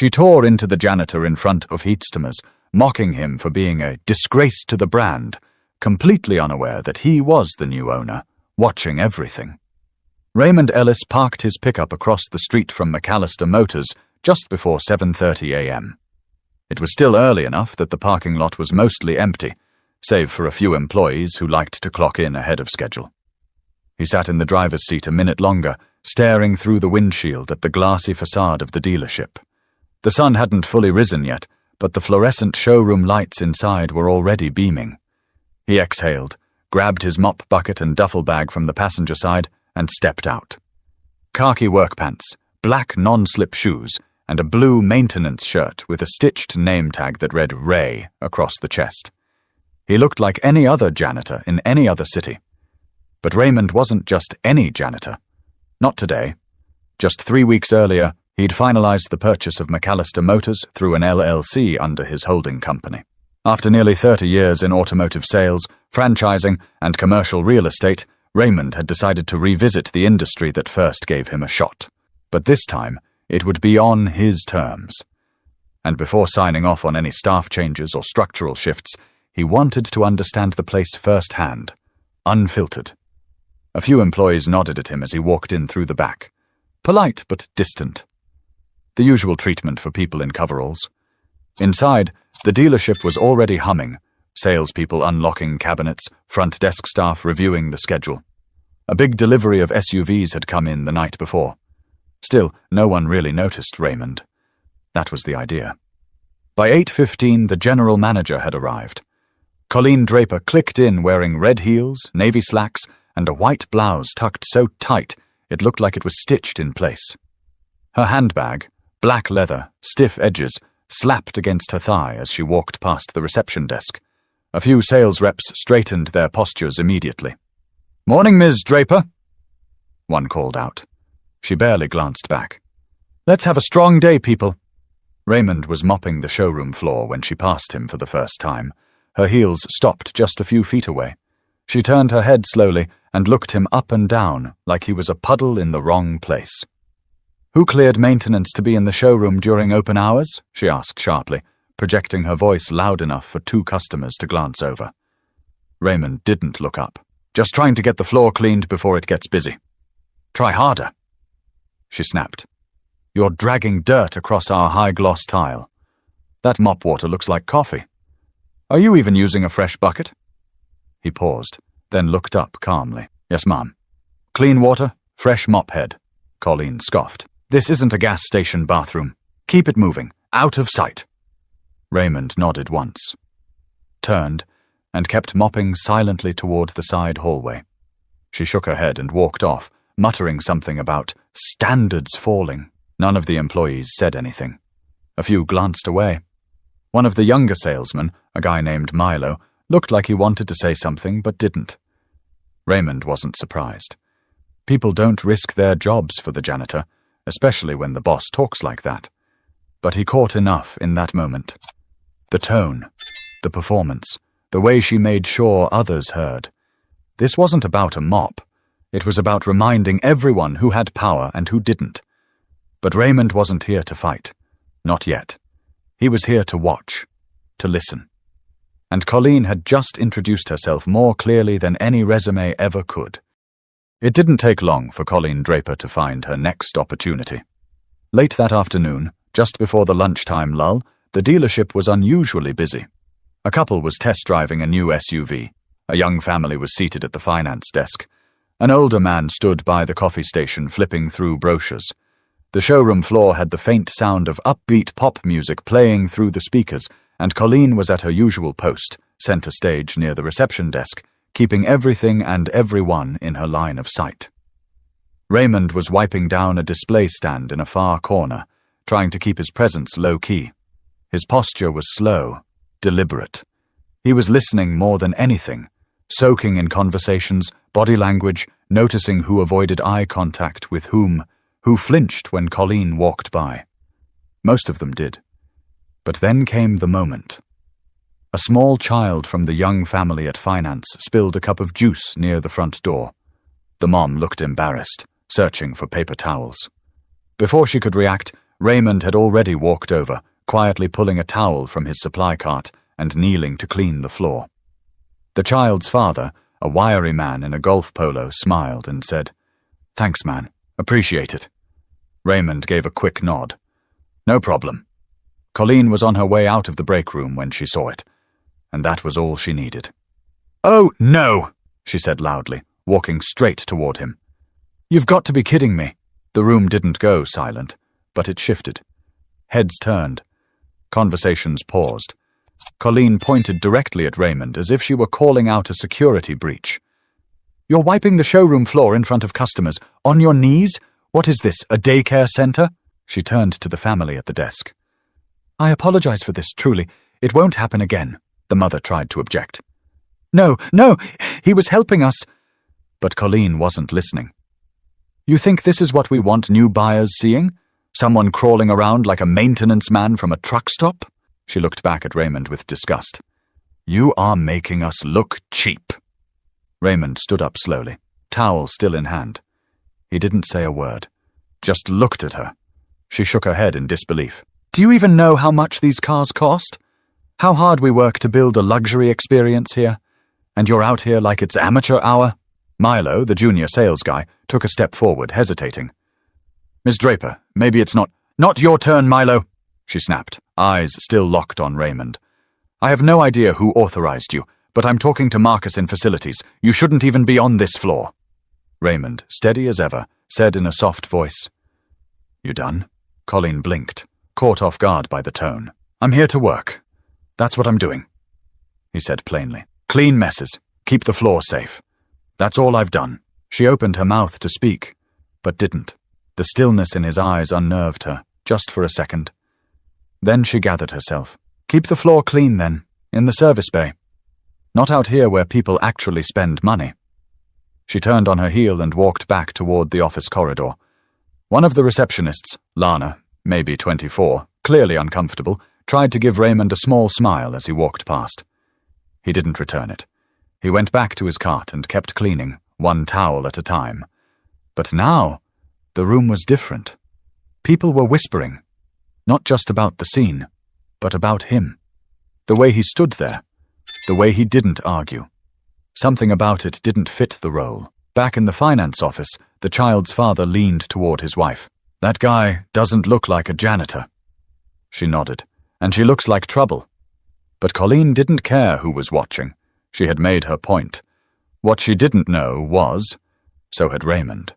She tore into the janitor in front of Heatstomers, mocking him for being a disgrace to the brand, completely unaware that he was the new owner, watching everything. Raymond Ellis parked his pickup across the street from McAllister Motors just before 7:30 a.m. It was still early enough that the parking lot was mostly empty, save for a few employees who liked to clock in ahead of schedule. He sat in the driver's seat a minute longer, staring through the windshield at the glassy facade of the dealership. The sun hadn't fully risen yet, but the fluorescent showroom lights inside were already beaming. He exhaled, grabbed his mop bucket and duffel bag from the passenger side, and stepped out. Khaki work pants, black non-slip shoes, and a blue maintenance shirt with a stitched name tag that read Ray across the chest. He looked like any other janitor in any other city. But Raymond wasn't just any janitor. Not today. Just 3 weeks earlier, he'd finalized the purchase of McAllister Motors through an LLC under his holding company. After nearly 30 years in automotive sales, franchising, and commercial real estate, Raymond had decided to revisit the industry that first gave him a shot. But this time, it would be on his terms. And before signing off on any staff changes or structural shifts, he wanted to understand the place firsthand, unfiltered. A few employees nodded at him as he walked in through the back. Polite but distant. The usual treatment for people in coveralls. Inside, the dealership was already humming, salespeople unlocking cabinets, front desk staff reviewing the schedule. A big delivery of SUVs had come in the night before. Still, no one really noticed Raymond. That was the idea. By 8:15, the general manager had arrived. Colleen Draper clicked in wearing red heels, navy slacks, and a white blouse tucked so tight it looked like it was stitched in place. Her handbag, black leather, stiff edges, slapped against her thigh as she walked past the reception desk. A few sales reps straightened their postures immediately. "Morning, Ms. Draper," one called out. She barely glanced back. "Let's have a strong day, people." Raymond was mopping the showroom floor when she passed him for the first time. Her heels stopped just a few feet away. She turned her head slowly and looked him up and down like he was a puddle in the wrong place. "Who cleared maintenance to be in the showroom during open hours?" she asked sharply, projecting her voice loud enough for 2 customers to glance over. Raymond didn't look up. "Just trying to get the floor cleaned before it gets busy." "Try harder," she snapped. "You're dragging dirt across our high-gloss tile. That mop water looks like coffee. Are you even using a fresh bucket?" He paused, then looked up calmly. "Yes, ma'am." "Clean water, fresh mop head," Colleen scoffed. "This isn't a gas station bathroom. Keep it moving, out of sight." Raymond nodded once, turned, and kept mopping silently toward the side hallway. She shook her head and walked off, muttering something about standards falling. None of the employees said anything. A few glanced away. One of the younger salesmen, a guy named Milo, looked like he wanted to say something but didn't. Raymond wasn't surprised. People don't risk their jobs for the janitor, especially when the boss talks like that. But he caught enough in that moment. The tone, the performance, the way she made sure others heard. This wasn't about a mop. It was about reminding everyone who had power and who didn't. But Raymond wasn't here to fight. Not yet. He was here to watch, to listen. And Colleen had just introduced herself more clearly than any resume ever could. It didn't take long for Colleen Draper to find her next opportunity. Late that afternoon, just before the lunchtime lull, the dealership was unusually busy. A couple was test driving a new SUV. A young family was seated at the finance desk. An older man stood by the coffee station flipping through brochures. The showroom floor had the faint sound of upbeat pop music playing through the speakers, and Colleen was at her usual post, center stage near the reception desk, keeping everything and everyone in her line of sight. Raymond was wiping down a display stand in a far corner, trying to keep his presence low-key. His posture was slow, deliberate. He was listening more than anything, soaking in conversations, body language, noticing who avoided eye contact with whom, who flinched when Colleen walked by. Most of them did. But then came the moment. A small child from the young family at finance spilled a cup of juice near the front door. The mom looked embarrassed, searching for paper towels. Before she could react, Raymond had already walked over, quietly pulling a towel from his supply cart and kneeling to clean the floor. The child's father, a wiry man in a golf polo, smiled and said, "Thanks, man. Appreciate it." Raymond gave a quick nod. "No problem." Colleen was on her way out of the break room when she saw it, and that was all she needed. "Oh, no!" she said loudly, walking straight toward him. "You've got to be kidding me." The room didn't go silent, but it shifted. Heads turned. Conversations paused. Colleen pointed directly at Raymond as if she were calling out a security breach. "You're wiping the showroom floor in front of customers, on your knees? What is this, a daycare center?" She turned to the family at the desk. "I apologize for this, truly. It won't happen again," the mother tried to object. No, he was helping us." But Colleen wasn't listening. "You think this is what we want new buyers seeing? Someone crawling around like a maintenance man from a truck stop?" She looked back at Raymond with disgust. "You are making us look cheap." Raymond stood up slowly, towel still in hand. He didn't say a word, just looked at her. She shook her head in disbelief. "Do you even know how much these cars cost? How hard we work to build a luxury experience here? And you're out here like it's amateur hour?" Milo, the junior sales guy, took a step forward, hesitating. "Miss Draper, maybe it's not your turn, Milo," she snapped, eyes still locked on Raymond. "I have no idea who authorized you, but I'm talking to Marcus in facilities. You shouldn't even be on this floor." Raymond, steady as ever, said in a soft voice, "You done?" Colleen blinked, caught off guard by the tone. "I'm here to work. That's what I'm doing," he said plainly. "Clean messes. Keep the floor safe. That's all I've done." She opened her mouth to speak, but didn't. The stillness in his eyes unnerved her, just for a second. Then she gathered herself. "Keep the floor clean, then, in the service bay. Not out here where people actually spend money." She turned on her heel and walked back toward the office corridor. One of the receptionists, Lana, maybe 24, clearly uncomfortable, tried to give Raymond a small smile as he walked past. He didn't return it. He went back to his cart and kept cleaning, one towel at a time. But now, the room was different. People were whispering, not just about the scene, but about him. The way he stood there, the way he didn't argue. Something about it didn't fit the role. Back in the finance office, the child's father leaned toward his wife. "That guy doesn't look like a janitor." She nodded. "And she looks like trouble." But Colleen didn't care who was watching. She had made her point. What she didn't know was, so had Raymond.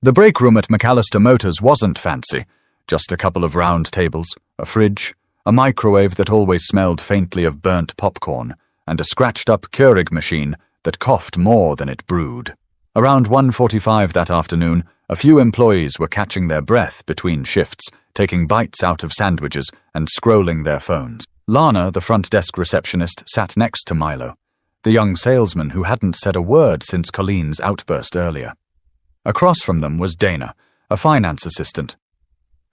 The break room at McAllister Motors wasn't fancy, just a couple of round tables, a fridge, a microwave that always smelled faintly of burnt popcorn, and a scratched-up Keurig machine that coughed more than it brewed. Around 1:45 that afternoon, a few employees were catching their breath between shifts, taking bites out of sandwiches and scrolling their phones. Lana, the front desk receptionist, sat next to Milo, the young salesman who hadn't said a word since Colleen's outburst earlier. Across from them was Dana, a finance assistant,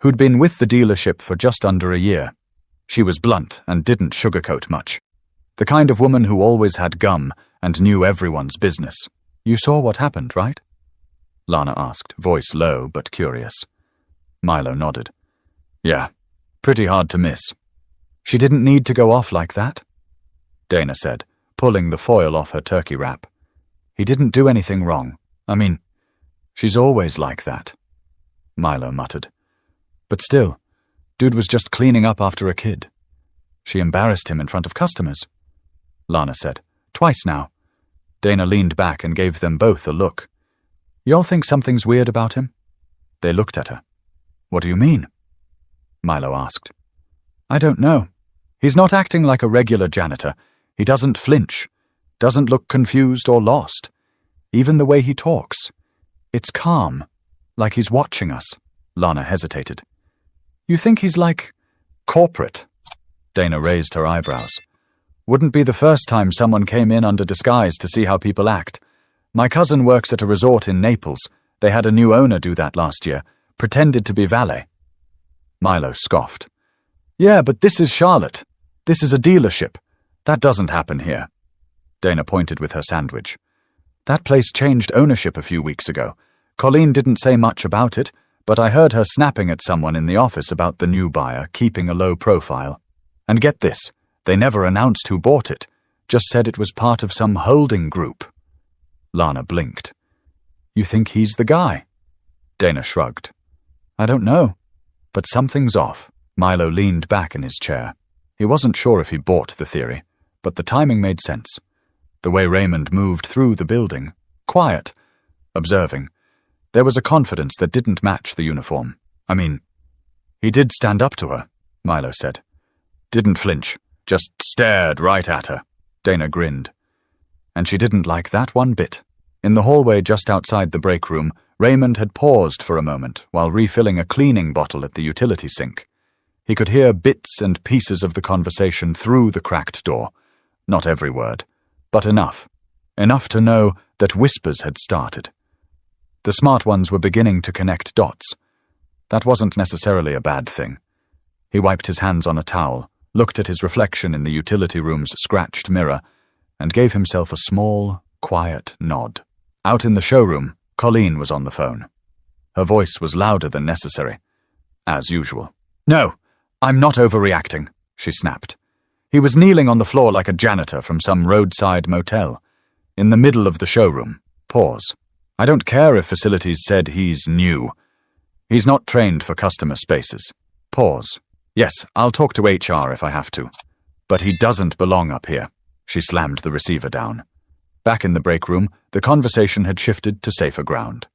who'd been with the dealership for just under a year. She was blunt and didn't sugarcoat much. The kind of woman who always had gum and knew everyone's business. "You saw what happened, right?" Lana asked, voice low but curious. Milo nodded. "Yeah, pretty hard to miss." "She didn't need to go off like that," Dana said, pulling the foil off her turkey wrap. "He didn't do anything wrong. I mean, she's always like that," Milo muttered. "But still, dude was just cleaning up after a kid. She embarrassed him in front of customers," Lana said. "Twice now." Dana leaned back and gave them both a look. "Y'all think something's weird about him?" They looked at her. "What do you mean?" Milo asked. "I don't know. He's not acting like a regular janitor. He doesn't flinch, doesn't look confused or lost. Even the way he talks. It's calm, like he's watching us." Lana hesitated. "You think he's like corporate?" Dana raised her eyebrows. "Wouldn't be the first time someone came in under disguise to see how people act. My cousin works at a resort in Naples. They had a new owner do that last year, pretended to be valet." Milo scoffed. "Yeah, but this is Charlotte. This is a dealership. That doesn't happen here." Dana pointed with her sandwich. "That place changed ownership a few weeks ago. Colleen didn't say much about it, but I heard her snapping at someone in the office about the new buyer keeping a low profile. And get this, they never announced who bought it, just said it was part of some holding group. Lana blinked. You think he's the guy? Dana shrugged. I don't know, but something's off. Milo leaned back in his chair. He wasn't sure if he bought the theory, but the timing made sense. The way Raymond moved through the building, quiet, observing. There was a confidence that didn't match the uniform. I mean, he did stand up to her, Milo said. Didn't flinch, just stared right at her. Dana grinned. And she didn't like that one bit. In the hallway just outside the break room, Raymond had paused for a moment while refilling a cleaning bottle at the utility sink. He could hear bits and pieces of the conversation through the cracked door. Not every word, but enough. Enough to know that whispers had started. The smart ones were beginning to connect dots. That wasn't necessarily a bad thing. He wiped his hands on a towel, looked at his reflection in the utility room's scratched mirror, and gave himself a small, quiet nod. Out in the showroom, Colleen was on the phone. Her voice was louder than necessary, as usual. No, I'm not overreacting, she snapped. He was kneeling on the floor like a janitor from some roadside motel. In the middle of the showroom. Pause. I don't care if facilities said he's new. He's not trained for customer spaces. Pause. Yes, I'll talk to HR if I have to. But he doesn't belong up here. She slammed the receiver down. Back in the break room, the conversation had shifted to safer ground.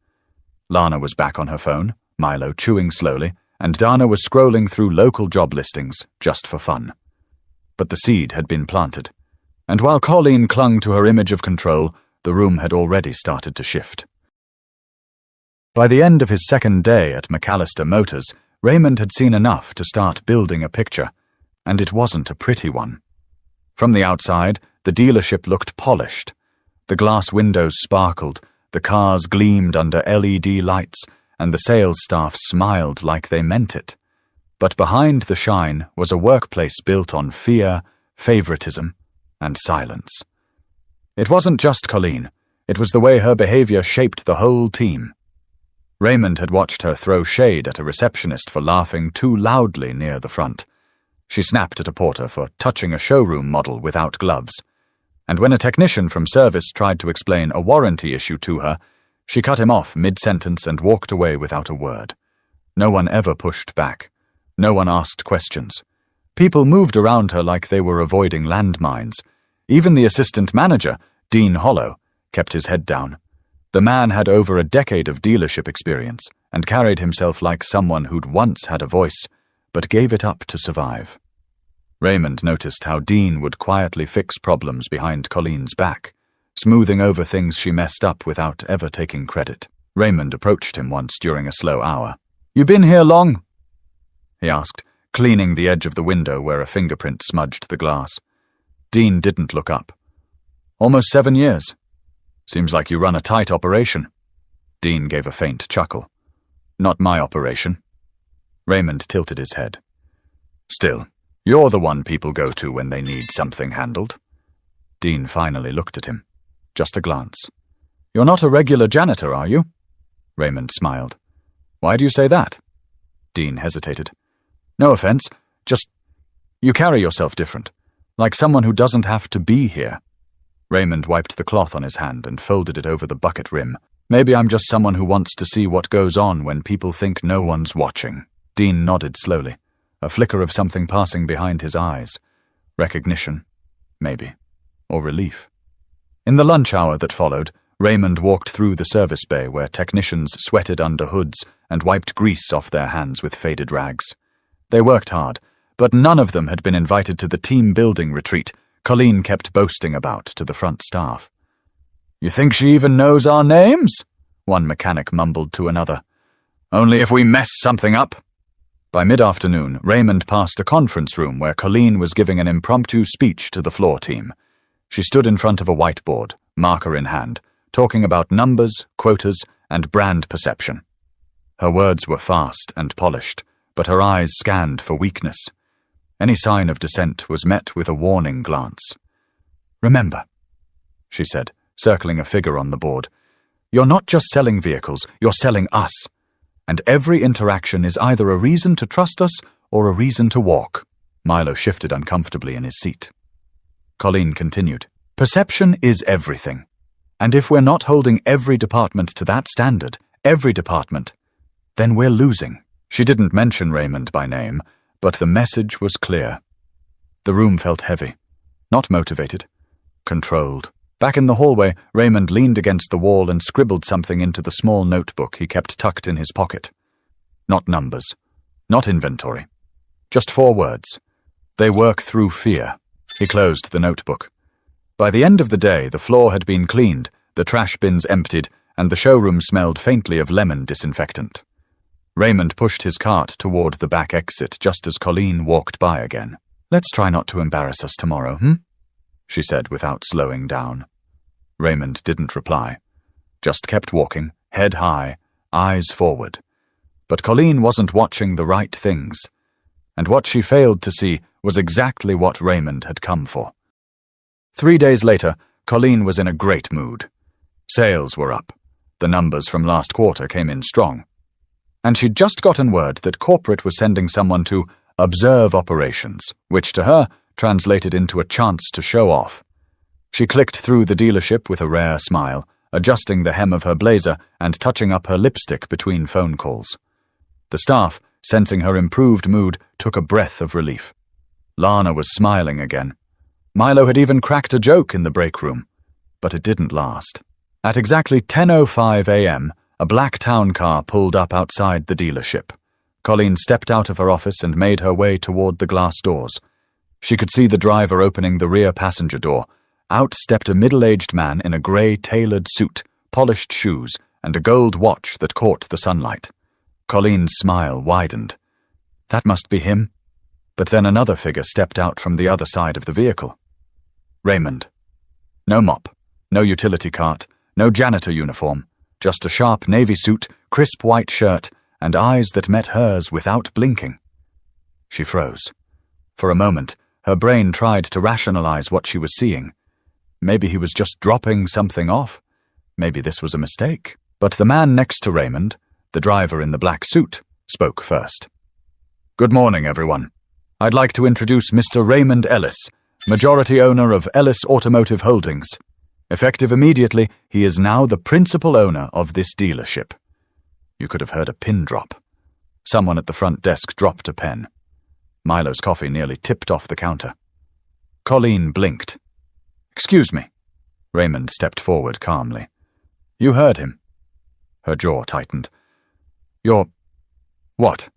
Lana was back on her phone, Milo chewing slowly, and Dana was scrolling through local job listings, just for fun. But the seed had been planted, and while Colleen clung to her image of control, the room had already started to shift. By the end of his second day at McAllister Motors, Raymond had seen enough to start building a picture, and it wasn't a pretty one. From the outside, the dealership looked polished. The glass windows sparkled, the cars gleamed under LED lights, and the sales staff smiled like they meant it. But behind the shine was a workplace built on fear, favoritism, and silence. It wasn't just Colleen, it was the way her behavior shaped the whole team. Raymond had watched her throw shade at a receptionist for laughing too loudly near the front. She snapped at a porter for touching a showroom model without gloves. And when a technician from service tried to explain a warranty issue to her, she cut him off mid-sentence and walked away without a word. No one ever pushed back. No one asked questions. People moved around her like they were avoiding landmines. Even the assistant manager, Dean Hollow, kept his head down. The man had over a decade of dealership experience and carried himself like someone who'd once had a voice, but gave it up to survive. Raymond noticed how Dean would quietly fix problems behind Colleen's back, smoothing over things she messed up without ever taking credit. Raymond approached him once during a slow hour. "You been here long?" he asked, cleaning the edge of the window where a fingerprint smudged the glass. Dean didn't look up. "Almost 7 years. Seems like you run a tight operation." Dean gave a faint chuckle. "Not my operation." Raymond tilted his head. "Still, you're the one people go to when they need something handled." Dean finally looked at him. Just a glance. "You're not a regular janitor, are you?" Raymond smiled. "Why do you say that?" Dean hesitated. "No offense, just you carry yourself different, like someone who doesn't have to be here." Raymond wiped the cloth on his hand and folded it over the bucket rim. "Maybe I'm just someone who wants to see what goes on when people think no one's watching." Dean nodded slowly, a flicker of something passing behind his eyes. Recognition, maybe, or relief. In the lunch hour that followed, Raymond walked through the service bay where technicians sweated under hoods and wiped grease off their hands with faded rags. They worked hard, but none of them had been invited to the team-building retreat Colleen kept boasting about to the front staff. "You think she even knows our names?" one mechanic mumbled to another. "Only if we mess something up." By mid-afternoon, Raymond passed a conference room where Colleen was giving an impromptu speech to the floor team. She stood in front of a whiteboard, marker in hand, talking about numbers, quotas, and brand perception. Her words were fast and polished, but her eyes scanned for weakness. Any sign of dissent was met with a warning glance. "Remember," she said, circling a figure on the board, "you're not just selling vehicles, you're selling us. and every interaction is either a reason to trust us or a reason to walk. Milo shifted uncomfortably in his seat. Colleen continued, "Perception is everything. And if we're not holding every department to that standard, every department, then we're losing." She didn't mention Raymond by name, but the message was clear. The room felt heavy, not motivated, controlled. Back in the hallway, Raymond leaned against the wall and scribbled something into the small notebook he kept tucked in his pocket. Not numbers, not inventory, just 4 words. They work through fear. He closed the notebook. By the end of the day, the floor had been cleaned, the trash bins emptied, and the showroom smelled faintly of lemon disinfectant. Raymond pushed his cart toward the back exit just as Colleen walked by again. "Let's try not to embarrass us tomorrow, she said without slowing down. Raymond didn't reply, just kept walking, head high, eyes forward. But Colleen wasn't watching the right things, and what she failed to see was exactly what Raymond had come for. 3 days later, Colleen was in a great mood. Sales were up. The numbers from last quarter came in strong. And she'd just gotten word that corporate was sending someone to observe operations, which to her translated into a chance to show off. She clicked through the dealership with a rare smile, adjusting the hem of her blazer and touching up her lipstick between phone calls. The staff, sensing her improved mood, took a breath of relief. Lana was smiling again. Milo had even cracked a joke in the break room, but it didn't last. At exactly 10:05 a.m., a black town car pulled up outside the dealership. Colleen stepped out of her office and made her way toward the glass doors. She could see the driver opening the rear passenger door. Out stepped a middle-aged man in a grey tailored suit, polished shoes, and a gold watch that caught the sunlight. Colleen's smile widened. That must be him. But then another figure stepped out from the other side of the vehicle. Raymond. No mop, no utility cart, no janitor uniform, just a sharp navy suit, crisp white shirt, and eyes that met hers without blinking. She froze. For a moment, her brain tried to rationalize what she was seeing. Maybe he was just dropping something off. Maybe this was a mistake. But the man next to Raymond, the driver in the black suit, spoke first. "Good morning, everyone. I'd like to introduce Mr. Raymond Ellis, majority owner of Ellis Automotive Holdings. Effective immediately, he is now the principal owner of this dealership." You could have heard a pin drop. Someone at the front desk dropped a pen. Milo's coffee nearly tipped off the counter. Colleen blinked. "Excuse me." Raymond stepped forward calmly. "You heard him." Her jaw tightened. "You're... what?"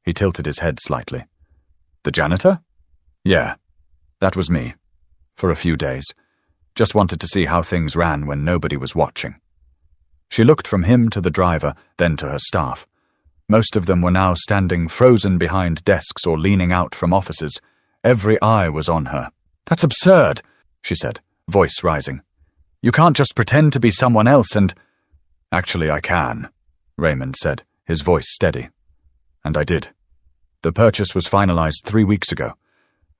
He tilted his head slightly. "The janitor?" "Yeah, that was me. For a few days. Just wanted to see how things ran when nobody was watching." She looked from him to the driver, then to her staff. Most of them were now standing frozen behind desks or leaning out from offices. Every eye was on her. "That's absurd," she said, voice rising. "You can't just pretend to be someone else and—" "Actually, I can," Raymond said, his voice steady. "And I did. The purchase was finalized 3 weeks ago.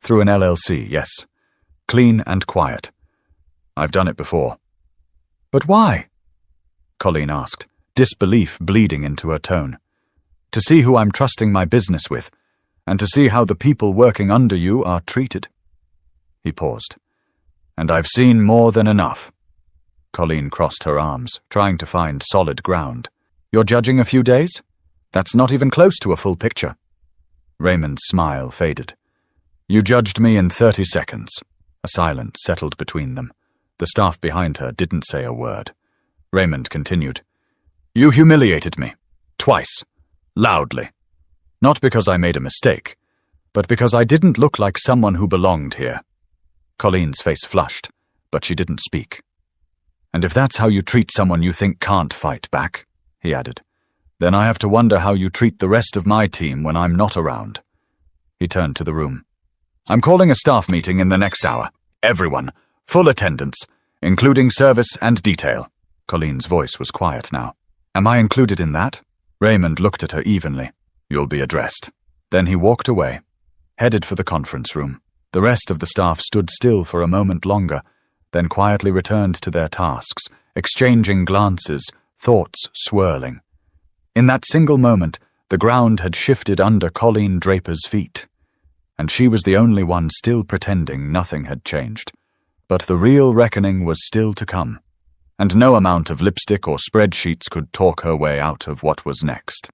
Through an LLC, yes. Clean and quiet. I've done it before." "But why?" Colleen asked, disbelief bleeding into her tone. "To see who I'm trusting my business with, and to see how the people working under you are treated." He paused. "And I've seen more than enough." Colleen crossed her arms, trying to find solid ground. "You're judging a few days? That's not even close to a full picture." Raymond's smile faded. "You judged me in 30 seconds. A silence settled between them. The staff behind her didn't say a word. Raymond continued. "You humiliated me. Twice. Loudly. Not because I made a mistake, but because I didn't look like someone who belonged here." Colleen's face flushed, but she didn't speak. "And if that's how you treat someone you think can't fight back," he added, "then I have to wonder how you treat the rest of my team when I'm not around." He turned to the room. "I'm calling a staff meeting in the next hour. Everyone. Full attendance, including service and detail." Colleen's voice was quiet now. "Am I included in that?" Raymond looked at her evenly. "You'll be addressed." Then he walked away, headed for the conference room. The rest of the staff stood still for a moment longer, then quietly returned to their tasks, exchanging glances, thoughts swirling. In that single moment, the ground had shifted under Colleen Draper's feet, and she was the only one still pretending nothing had changed. But the real reckoning was still to come, and no amount of lipstick or spreadsheets could talk her way out of what was next.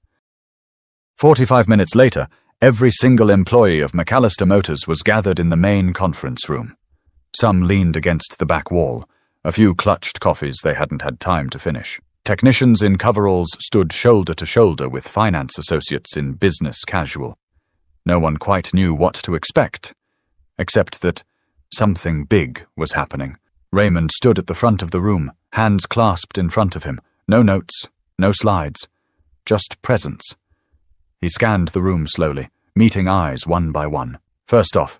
45 minutes later, every single employee of McAllister Motors was gathered in the main conference room. Some leaned against the back wall. A few clutched coffees they hadn't had time to finish. Technicians in coveralls stood shoulder to shoulder with finance associates in business casual. No one quite knew what to expect, except that something big was happening. Raymond stood at the front of the room, hands clasped in front of him. No notes, no slides, just presence. He scanned the room slowly, meeting eyes one by one. "First off,"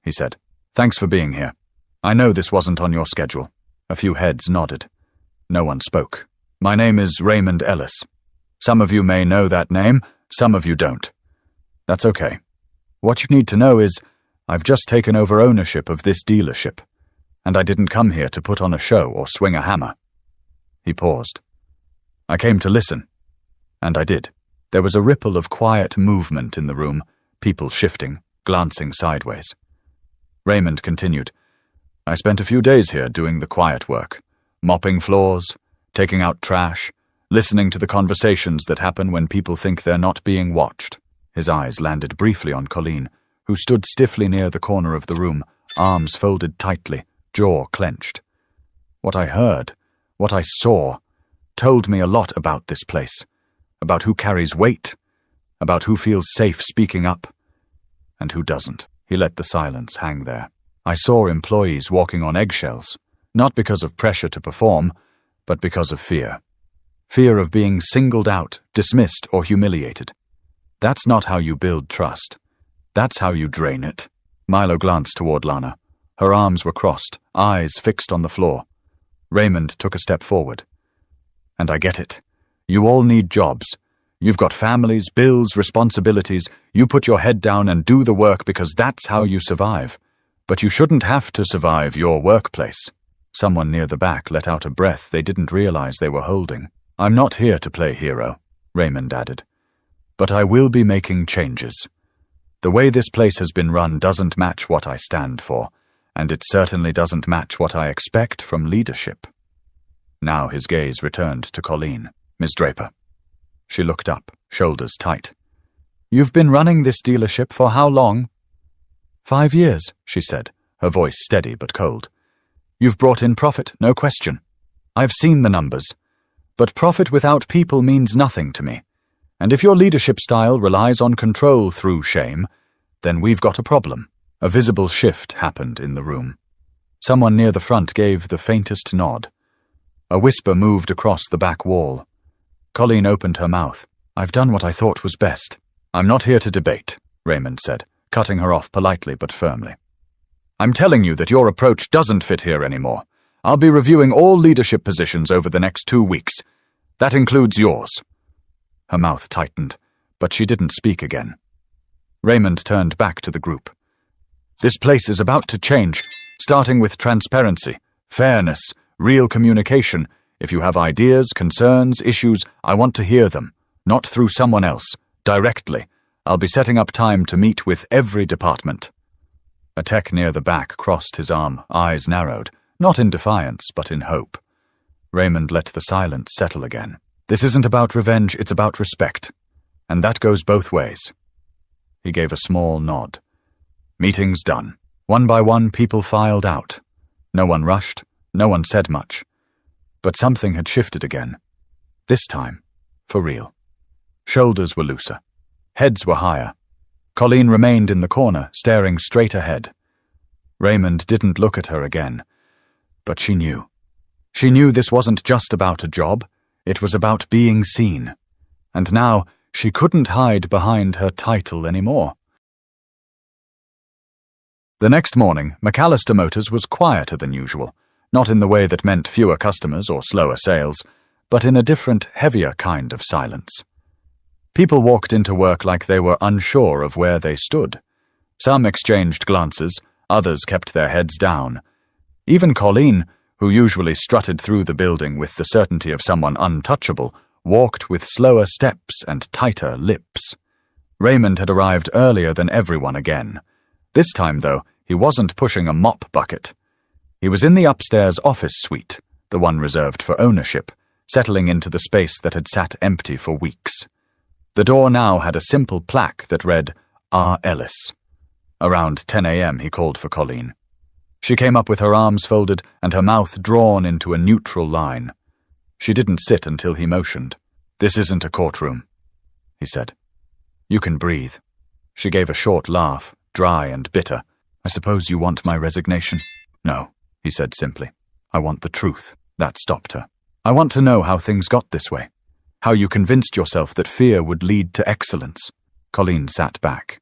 he said, "thanks for being here. I know this wasn't on your schedule." A few heads nodded. No one spoke. "My name is Raymond Ellis. Some of you may know that name, some of you don't. That's okay. What you need to know is, I've just taken over ownership of this dealership, and I didn't come here to put on a show or swing a hammer." He paused. "I came to listen, and I did." There was a ripple of quiet movement in the room, people shifting, glancing sideways. Raymond continued, "I spent a few days here doing the quiet work, mopping floors, taking out trash, listening to the conversations that happen when people think they're not being watched." His eyes landed briefly on Colleen, who stood stiffly near the corner of the room, arms folded tightly, jaw clenched. What I heard, what I saw, told me a lot about this place, about who carries weight, about who feels safe speaking up, and who doesn't. He let the silence hang there. I saw employees walking on eggshells, not because of pressure to perform, but because of fear. Fear of being singled out, dismissed, or humiliated. That's not how you build trust. That's how you drain it. Milo glanced toward Lana. Her arms were crossed, eyes fixed on the floor. Raymond took a step forward. "And I get it. You all need jobs. You've got families, bills, responsibilities. You put your head down and do the work because that's how you survive. But you shouldn't have to survive your workplace." Someone near the back let out a breath they didn't realize they were holding. "I'm not here to play hero," Raymond added. "But I will be making changes. The way this place has been run doesn't match what I stand for, and it certainly doesn't match what I expect from leadership." Now his gaze returned to Colleen. "Miss Draper." She looked up, shoulders tight. "You've been running this dealership for how long?" 5 years, she said, her voice steady but cold. "You've brought in profit, no question. I've seen the numbers. But profit without people means nothing to me. And if your leadership style relies on control through shame, then we've got a problem." A visible shift happened in the room. Someone near the front gave the faintest nod. A whisper moved across the back wall. Colleen opened her mouth. "I've done what I thought was best." "I'm not here to debate," Raymond said, cutting her off politely but firmly. "I'm telling you that your approach doesn't fit here anymore. I'll be reviewing all leadership positions over the next 2 weeks. That includes yours." Her mouth tightened, but she didn't speak again. Raymond turned back to the group. "This place is about to change, starting with transparency, fairness, real communication. If you have ideas, concerns, issues, I want to hear them, not through someone else, directly. I'll be setting up time to meet with every department." A tech near the back crossed his arm, eyes narrowed, not in defiance, but in hope. Raymond let the silence settle again. "This isn't about revenge, it's about respect. And that goes both ways." He gave a small nod. Meetings done. One by one, people filed out. No one rushed, no one said much. But something had shifted again. This time, for real. Shoulders were looser. Heads were higher. Colleen remained in the corner, staring straight ahead. Raymond didn't look at her again. But she knew. She knew this wasn't just about a job. It was about being seen. And now, she couldn't hide behind her title anymore. The next morning, McAllister Motors was quieter than usual, not in the way that meant fewer customers or slower sales, but in a different, heavier kind of silence. People walked into work like they were unsure of where they stood. Some exchanged glances, others kept their heads down. Even Colleen, who usually strutted through the building with the certainty of someone untouchable, walked with slower steps and tighter lips. Raymond had arrived earlier than everyone again. This time, though, he wasn't pushing a mop bucket. He was in the upstairs office suite, the one reserved for ownership, settling into the space that had sat empty for weeks. The door now had a simple plaque that read, R. Ellis. Around 10 a.m. he called for Colleen. She came up with her arms folded and her mouth drawn into a neutral line. She didn't sit until he motioned. "This isn't a courtroom," he said. "You can breathe." She gave a short laugh, dry and bitter. "I suppose you want my resignation?" "No," he said simply. "I want the truth." That stopped her. "I want to know how things got this way. How you convinced yourself that fear would lead to excellence." Colleen sat back.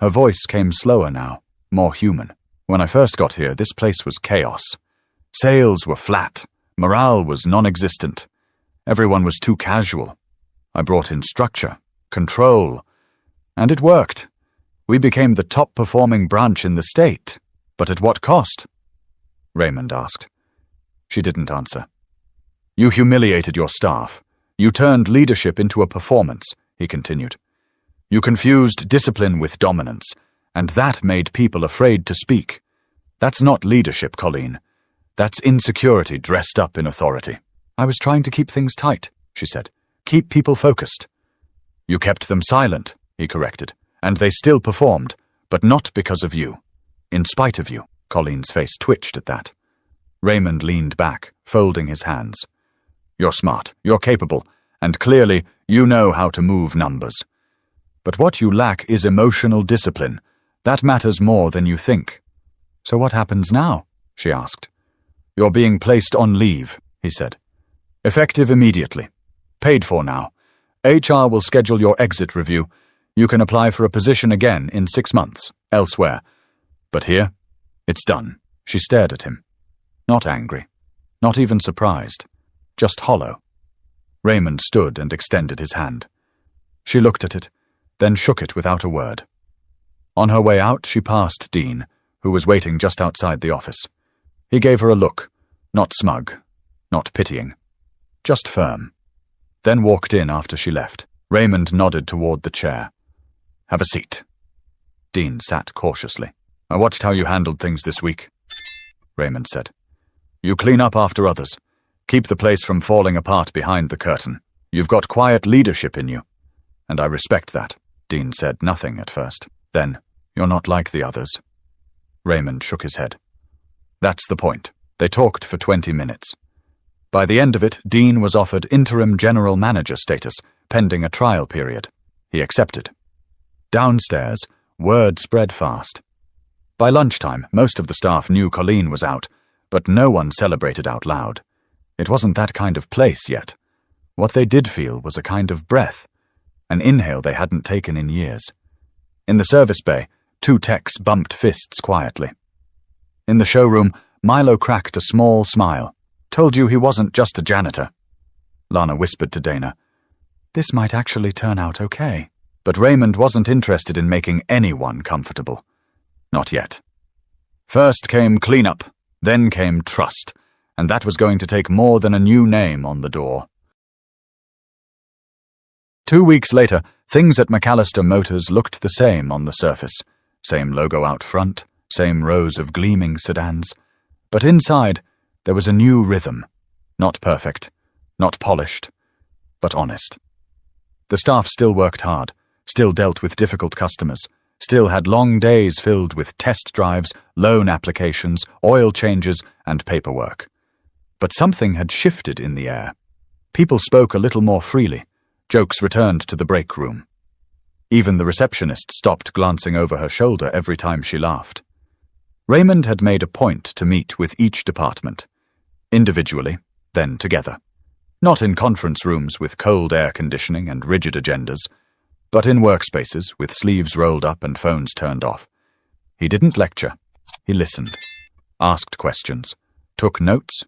Her voice came slower now, more human. "When I first got here, this place was chaos. Sales were flat. Morale was non-existent. Everyone was too casual. I brought in structure, control, and it worked. We became the top-performing branch in the state. But at what cost?" Raymond asked. She didn't answer. "You humiliated your staff. You turned leadership into a performance," he continued. "You confused discipline with dominance, and that made people afraid to speak. That's not leadership, Colleen. That's insecurity dressed up in authority." "I was trying to keep things tight," she said. "Keep people focused." "You kept them silent," he corrected, "and they still performed, but not because of you. In spite of you." Colleen's face twitched at that. Raymond leaned back, folding his hands. "You're smart, you're capable, and clearly you know how to move numbers. But what you lack is emotional discipline. That matters more than you think." "So what happens now?" she asked. "You're being placed on leave," he said. "Effective immediately. Paid for now. HR will schedule your exit review. You can apply for a position again in 6 months, elsewhere. But here, it's done." She stared at him. Not angry, not even surprised, just hollow. Raymond stood and extended his hand. She looked at it, then shook it without a word. On her way out, she passed Dean, who was waiting just outside the office. He gave her a look, not smug, not pitying, just firm, then walked in after she left. Raymond nodded toward the chair. "Have a seat." Dean sat cautiously. "I watched how you handled things this week," Raymond said. "You clean up after others. Keep the place from falling apart behind the curtain. You've got quiet leadership in you, and I respect that." Dean said nothing at first. Then, "You're not like the others." Raymond shook his head. "That's the point." They talked for 20 minutes. By the end of it, Dean was offered interim general manager status, pending a trial period. He accepted. Downstairs, word spread fast. By lunchtime, most of the staff knew Colleen was out, but no one celebrated out loud. It wasn't that kind of place yet. What they did feel was a kind of breath, an inhale they hadn't taken in years. In the service bay, 2 techs bumped fists quietly. In the showroom, Milo cracked a small smile. "Told you he wasn't just a janitor." Lana whispered to Dana, "This might actually turn out okay." But Raymond wasn't interested in making anyone comfortable. Not yet. First came cleanup, then came trust, and that was going to take more than a new name on the door. 2 weeks later, things at McAllister Motors looked the same on the surface. Same logo out front, same rows of gleaming sedans. But inside, there was a new rhythm. Not perfect, not polished, but honest. The staff still worked hard, still dealt with difficult customers, still had long days filled with test drives, loan applications, oil changes, and paperwork. But something had shifted in the air. People spoke a little more freely. Jokes returned to the break room. Even the receptionist stopped glancing over her shoulder every time she laughed. Raymond had made a point to meet with each department, individually, then together. Not in conference rooms with cold air conditioning and rigid agendas, but in workspaces with sleeves rolled up and phones turned off. He didn't lecture. He listened, asked questions, took notes.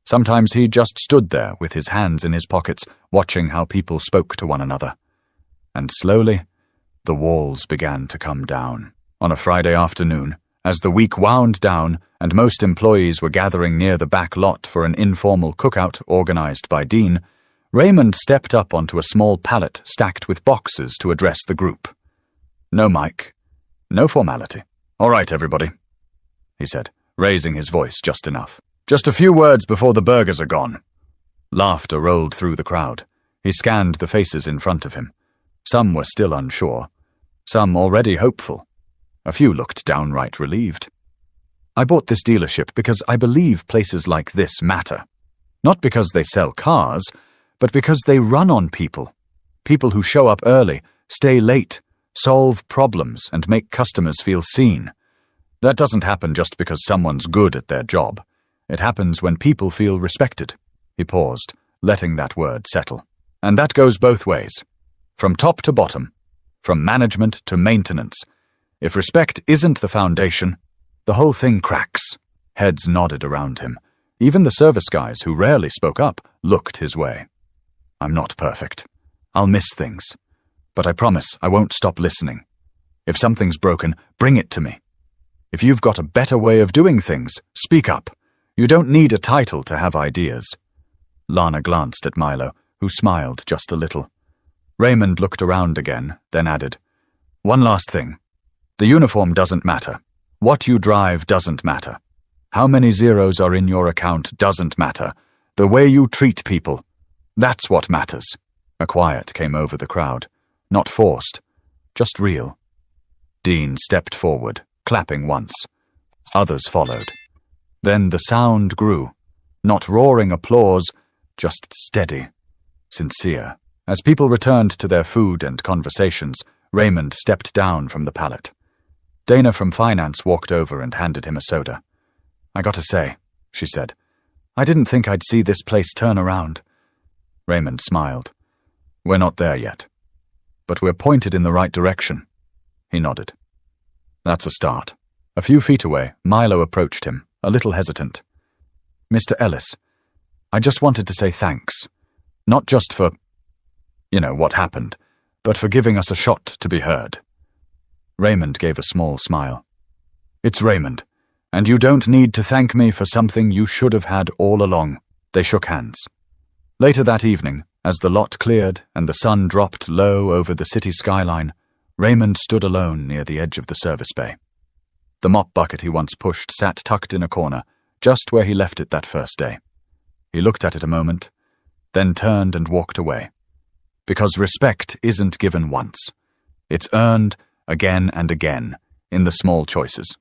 Sometimes he just stood there with his hands in his pockets, watching how people spoke to one another. And slowly, the walls began to come down. On a Friday afternoon, as the week wound down and most employees were gathering near the back lot for an informal cookout organized by Dean, Raymond stepped up onto a small pallet stacked with boxes to address the group. No mic, no formality. "All right, everybody," he said, raising his voice just enough. "Just a few words before the burgers are gone." Laughter rolled through the crowd. He scanned the faces in front of him. Some were still unsure, some already hopeful. A few looked downright relieved. "I bought this dealership because I believe places like this matter. Not because they sell cars, but because they run on people. People who show up early, stay late, solve problems, and make customers feel seen. That doesn't happen just because someone's good at their job. It happens when people feel respected." He paused, letting that word settle. "And that goes both ways. From top to bottom. From management to maintenance. If respect isn't the foundation, the whole thing cracks." Heads nodded around him. Even the service guys, who rarely spoke up, looked his way. "I'm not perfect. I'll miss things. But I promise I won't stop listening. If something's broken, bring it to me. If you've got a better way of doing things, speak up. You don't need a title to have ideas." Lana glanced at Milo, who smiled just a little. Raymond looked around again, then added, "One last thing. The uniform doesn't matter. What you drive doesn't matter. How many zeros are in your account doesn't matter. The way you treat people, that's what matters." A quiet came over the crowd. Not forced, just real. Dean stepped forward, clapping once. Others followed. Then the sound grew. Not roaring applause, just steady, sincere. As people returned to their food and conversations, Raymond stepped down from the pallet. Dana from finance walked over and handed him a soda. "I gotta say," she said, "I didn't think I'd see this place turn around." Raymond smiled. "We're not there yet. But we're pointed in the right direction." He nodded. "That's a start." A few feet away, Milo approached him, a little hesitant. "Mr. Ellis, I just wanted to say thanks. Not just for, what happened, but for giving us a shot to be heard." Raymond gave a small smile. "It's Raymond, and you don't need to thank me for something you should have had all along." They shook hands. Later that evening, as the lot cleared and the sun dropped low over the city skyline, Raymond stood alone near the edge of the service bay. The mop bucket he once pushed sat tucked in a corner, just where he left it that first day. He looked at it a moment, then turned and walked away. Because respect isn't given once. It's earned again and again, in the small choices.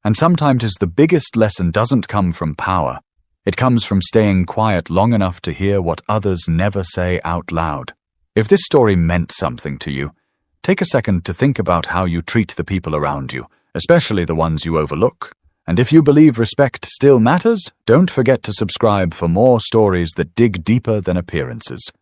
And sometimes the biggest lesson doesn't come from power. It comes from staying quiet long enough to hear what others never say out loud. If this story meant something to you, take a second to think about how you treat the people around you, especially the ones you overlook. And if you believe respect still matters, don't forget to subscribe for more stories that dig deeper than appearances.